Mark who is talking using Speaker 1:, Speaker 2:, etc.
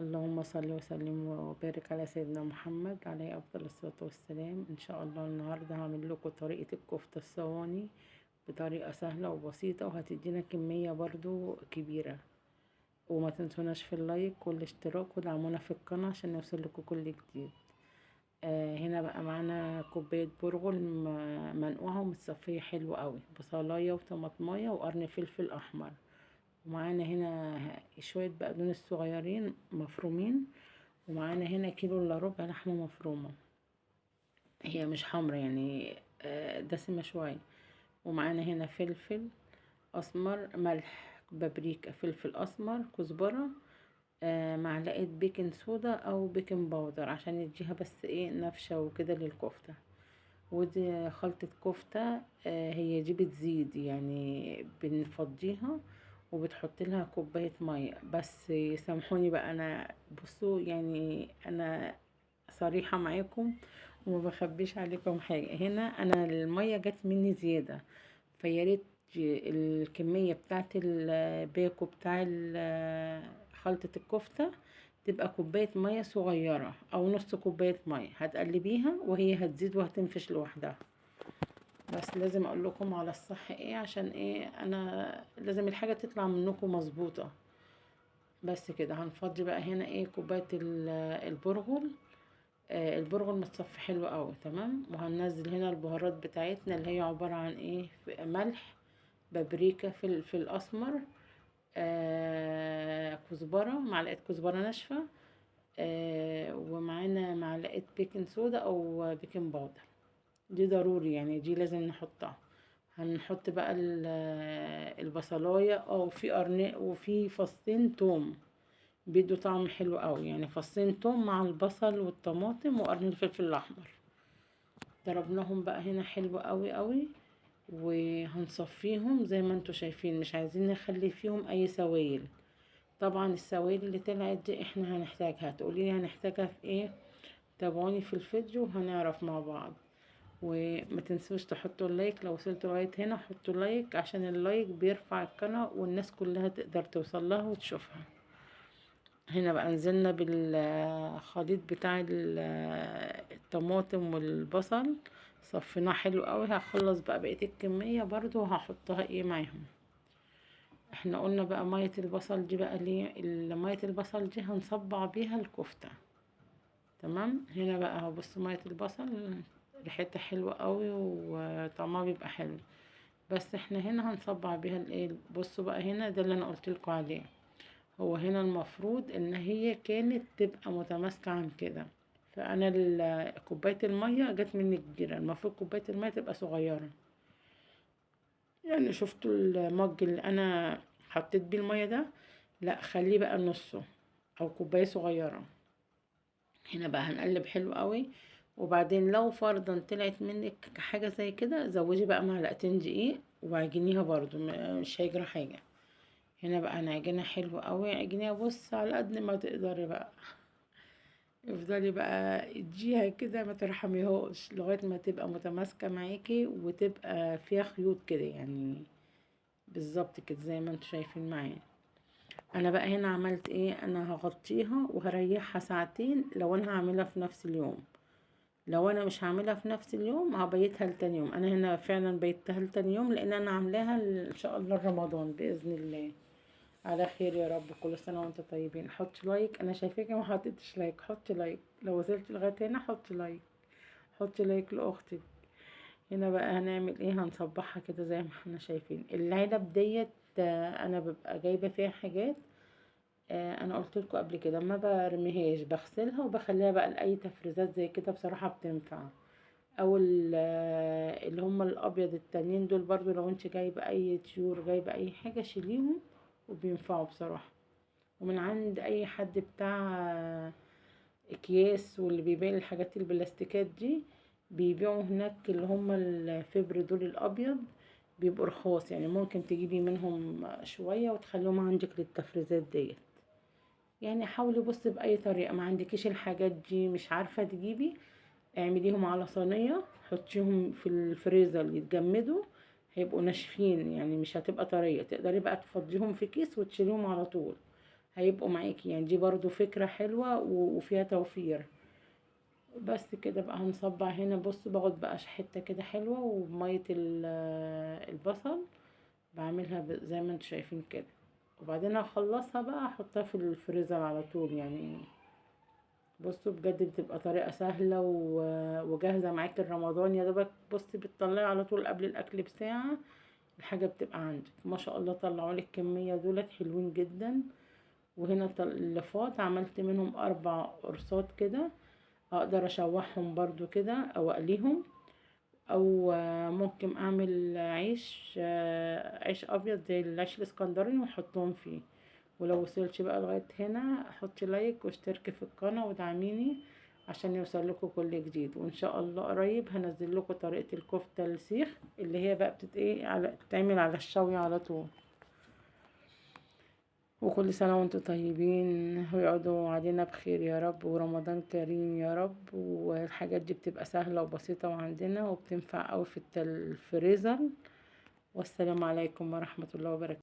Speaker 1: اللهم صل وسلم وبارك على سيدنا محمد عليه أفضل الصلاة والسلام. إن شاء الله النهاردة هعمل لكم طريقة الكفتة الصواني بطريقة سهلة وبسيطة، وهتدينا كمية برضو كبيرة. وما تنسوناش في اللايك والاشتراك ودعمونا في القناة عشان نوصل لكم كل جديد. هنا بقى معانا كوباية برغل منقوعة ومتصفية حلو قوي، بصلاية وطماطماية وقرن فلفل أحمر. ومعانا هنا شوية بقدونس صغيرين مفرومين. ومعانا هنا كيلو الا ربع لحمة مفرومة، هي مش حمرا يعني دسمة شوية. ومعانا هنا فلفل اسمر، ملح، بابريكا، فلفل اسمر، كزبرة، معلقة بيكنج صودا او بيكنج باودر عشان يديها بس ايه نفشة وكده للكفتة. ودي خلطة كفتة، هي دي بتزيد يعني بنفضيها وبتحط لها كوباية مية بس. سامحوني بقى، انا بصوا يعني انا صريحة معاكم وما بخبيش عليكم حاجة. هنا انا المية جت مني زيادة، فياريت الكمية بتاعت الباكو بتاع خلطة الكفتة تبقى كوباية مية صغيرة او نص كوباية مية، هتقلبيها وهي هتزيد وهتنفش لوحدها. بس لازم اقول لكم على الصح ايه، عشان ايه انا لازم الحاجة تطلع منكم مظبوطة. بس كده هنفضي بقى هنا ايه كوباية البرغل. البرغل متصفي حلو قوي تمام. وهننزل هنا البهارات بتاعتنا اللي هي عبارة عن ايه، ملح، بابريكا، فلفل اسمر، كزبرة، معلقة كزبرة ناشفة، ومعانا معلقة بيكنج صودا او بيكنج باودر. دي ضروري يعني، دي لازم نحطها. هنحط بقى البصلاية وفي قرن وفي فصين توم بيدوا طعم حلو قوي، يعني فصين توم مع البصل والطماطم وقرن الفلفل الاحمر. ضربناهم بقى هنا حلو قوي قوي، وهنصفيهم زي ما انتوا شايفين، مش عايزين نخلي فيهم اي سوائل. طبعا السوائل اللي طلعت دي احنا هنحتاجها، تقولي لي هنحتاجها في ايه؟ تابعوني في الفيديو وهنعرف مع بعض. وما تنسوش تحطوا اللايك، لو وصلتوا لغايه هنا حطوا لايك عشان اللايك بيرفع القناه والناس كلها تقدر توصل لها وتشوفها. هنا بقى نزلنا بالخليط بتاع الطماطم والبصل، صفيناه حلو قوي. هخلص بقى بقيه الكميه برضو وهحطها ايه معاهم. احنا قلنا بقى ميه البصل دي بقى ليه، ميه البصل دي هنصبع بيها الكفته تمام. هنا بقى اهو بصوا ميه البصل ريحتها حلوه قوي وطعمها بيبقى حلو، بس احنا هنا هنصبع بيها الايه. بصوا بقى هنا ده اللي انا قلت لكم عليه، هو هنا المفروض ان هي كانت تبقى متماسكه عن كده، فانا كوبايه الميه جت مني كبيره، المفروض كوبايه الميه تبقى صغيره. يعني شفتوا المج اللي انا حطيت بيه الميه ده، لا خليه بقى نصه او كوبايه صغيره. هنا بقى هنقلب حلو قوي، وبعدين لو فرضا طلعت منك حاجة زي كده زودي بقى معلقتين دقيق وعجنيها برضو، مش هيجرى حاجة. هنا بقى هنعجنها حلو قوي، عجنيها بص على قد ما تقدري بقى، افضلي بقى اديها كده ما ترحميهاش لغاية ما تبقى متماسكة معاكي وتبقى فيها خيوط كده يعني، بالظبط كده زي ما انتوا شايفين معايا. انا بقى هنا عملت ايه، انا هغطيها وهريحها ساعتين لو انا هعملها في نفس اليوم. لو انا مش هعملها في نفس اليوم هبيتها لتاني يوم. انا هنا فعلا بيتها لتاني يوم لان انا عاملاها ان شاء الله رمضان باذن الله على خير يا رب. كل سنه وانتم طيبين. حط لايك، انا شايفاك ما حطيتش لايك، حط لايك لو وصلت لغايه هنا، حط لايك، حط لايك لاختي. هنا بقى هنعمل ايه، هنصبحها كده زي ما احنا شايفين. العلب ديت انا ببقى جايبه فيها حاجات، انا قلت لكم قبل كده ما برميهاش، بغسلها وبخليها بقى لاي تفريزات زي كده بصراحه بتنفع. او اللي هم الابيض التانيين دول برضو، لو انت جايبه اي طيور جايبه اي حاجه شيليهم وبينفعوا بصراحه. ومن عند اي حد بتاع اكياس واللي بيبيع الحاجات البلاستيكات دي، بيبيعوا هناك اللي هم الفبر دول الابيض، بيبقوا رخاص يعني، ممكن تجيبي منهم شويه وتخليهم عندك للتفريزات ديت. يعني حاولي بصي باي طريقه، ما عندكيش الحاجات دي مش عارفه تجيبي، اعمليهم على صينيه حطيهم في الفريزر يتجمدوا، هيبقوا ناشفين يعني مش هتبقى طريه، تقدري بقى تفضيهم في كيس وتشيليهم على طول. هيبقوا معاكي. يعني دي برضو فكرة حلوة وفيها توفير. بس كده بقى هنصبع هنا. بص باخد بقى حتة كده حلوة وبمية البصل، بعملها زي ما انتوا شايفين كده. وبعدين هخلصها بقى احطها في الفريزر على طول يعني. بصوا بجد بتبقى طريقة سهلة وجاهزة معاكي رمضان يا دوبك. بصي بتطلعي على طول قبل الاكل بساعة، الحاجة بتبقى عندك ما شاء الله. طلعوا لك كمية دولت حلوين جدا. وهنا اللفات عملت منهم 4 قرصات كده، اقدر اشوحهم برضو كده او اقليهم، او ممكن اعمل عيش ابيض زي العيش الاسكندراني واحطهم فيه. ولو وصلتش بقى لغاية هنا حطي لايك واشتركي في القناة ودعميني عشان يوصل لكم كل جديد. وان شاء الله قريب هنزل لكم طريقة الكفتة السيخ اللي هي بقى بتتعمل على الشوي على طول. وكل سنة وانتم طيبين ويقعدوا علينا بخير يا رب، ورمضان كريم يا رب. والحاجات دي بتبقى سهلة وبسيطة وعندنا وبتنفع اوي في الفريزر. والسلام عليكم ورحمة الله وبركاته.